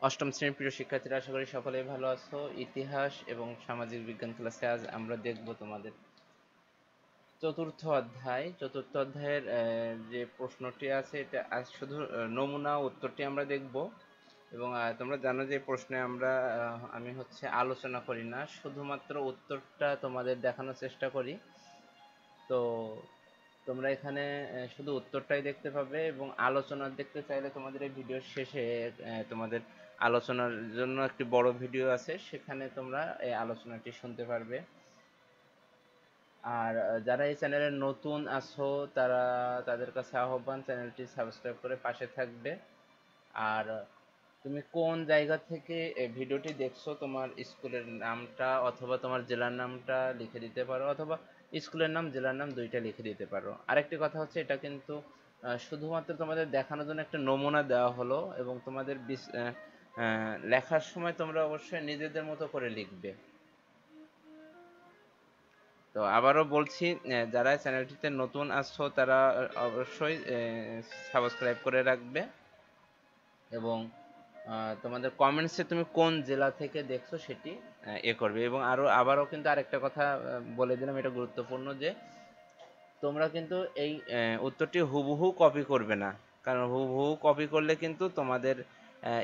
অষ্টম শ্রেণীর প্রিয় শিক্ষার্থীরা, আশা করি সকলেই ভালো আছো। ইতিহাস এবং সামাজিক বিজ্ঞান ক্লাসে আজ আমরা দেখব তোমাদের চতুর্থ অধ্যায়ের যে প্রশ্নটি আছে এটা আজ শুধু নমুনা উত্তরটি আমরা দেখব। এবং তোমরা জানো যে প্রশ্নে আমি আলোচনা করি না, শুধুমাত্র উত্তরটা তোমাদের দেখানোর চেষ্টা করি। তো তোমরা এখানে শুধু উত্তরটাই দেখতে পাবে, এবং আলোচনা দেখতে চাইলে তোমাদের এই ভিডিওর শেষে তোমাদের আলোচনার জন্য একটি বড় ভিডিও আছে, সেখানে তোমরা এই আলোচনাটি শুনতে পারবে। আর যারা এই চ্যানেলে নতুন আছো তাদের কাছে আহ্বান, চ্যানেলটি সাবস্ক্রাইব করে পাশে থাকবে। আর তুমি কোন জায়গা থেকে এই ভিডিওটি দেখছো, তোমার স্কুলের নামটা অথবা তোমার জেলার নামটা লিখে দিতে পারো, অথবা স্কুলের নাম জেলার নাম দুইটা লিখে দিতে পারো। আরেকটি কথা হচ্ছে, এটা কিন্তু শুধুমাত্র তোমাদের দেখানোর জন্য একটা নমুনা দেওয়া হলো, এবং তোমাদের লেখার সময় তোমরা অবশ্যই নিজেদের মতো করে লিখবে। তো আবারও বলছি, যারা চ্যানেলটিতে নতুন আসছো তারা অবশ্যই সাবস্ক্রাইব করে রাখবে, এবং তোমাদের কমেন্টসে তুমি কোন জেলা থেকে দেখছো সেটি করবে। এবং আবারও কিন্তু আরেকটা কথা বলে দিলাম, এটা গুরুত্বপূর্ণ, যে তোমরা কিন্তু এই উত্তরটি হুবহু কপি করবে না, কারণ হুবহু কপি করলে কিন্তু তোমাদের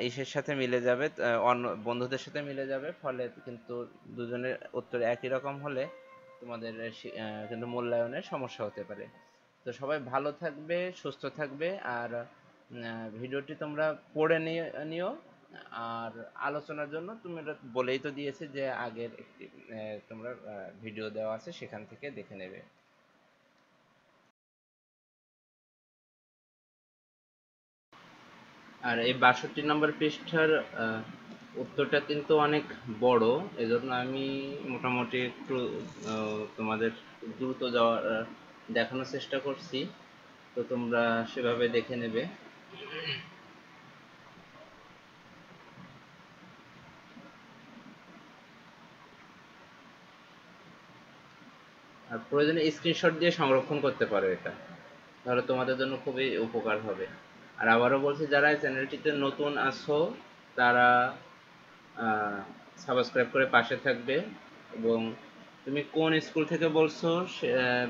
ইসের সাথে মিলে যাবে, অন্য বন্ধুদের সাথে মিলে যাবে, ফলে কিন্তু দুজনের উত্তর একই রকম হলে তোমাদের কিন্তু মূল্যায়নের সমস্যা হতে পারে। তো সবাই ভালো থাকবে, সুস্থ থাকবে, আর ভিডিওটি তোমরা পড়ে নিও। আর আলোচনার জন্য তুমি বলেই তো দিয়েছে যে আগের একটি তোমরা ভিডিও দেওয়া আছে, সেখান থেকে দেখে নেবে। আর এই 62 নম্বর পৃষ্ঠার উত্তরটা কিন্তু অনেক বড়, এজন্য আমি মোটামুটি একটু তোমাদের দ্রুত দেখানোর চেষ্টা করছি। তো তোমরা সেভাবে দেখে নেবে। আর প্রয়োজনে স্ক্রিনশট দিয়ে সংরক্ষণ করতে পারো, এটা তাহলে তোমাদের জন্য খুবই উপকার হবে। আর আবারও বলছি, যারা এই চ্যানেলটিতে নতুন আছো তারা সাবস্ক্রাইব করে পাশে থাকবে। এবং তুমি কোন স্কুল থেকে বলছো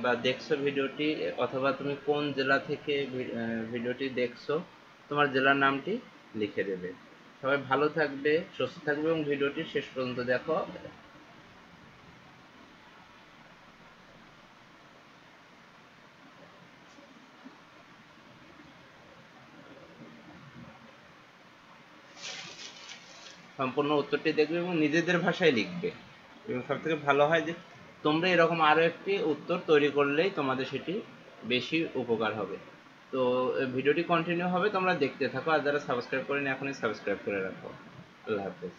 বা দেখছো ভিডিওটি, অথবা তুমি কোন জেলা থেকে ভিডিওটি দেখছো, তোমার জেলার নামটি লিখে দেবে। সবাই ভালো থাকবে, সুস্থ থাকবে, এবং ভিডিওটি শেষ পর্যন্ত দেখো। সম্পূর্ণ উত্তরটি দেখবে এবং নিজেদের ভাষায় লিখবে। এবং সব থেকে ভালো হয় যে তোমরা এরকম আরও একটি উত্তর তৈরি করলেই তোমাদের সেটি বেশি উপকার হবে। তো ভিডিওটি কন্টিনিউ হবে, তোমরা দেখতে থাকো। আর যারা সাবস্ক্রাইব করেনি এখনই সাবস্ক্রাইব করে রাখো। আল্লাহ হাফেজ।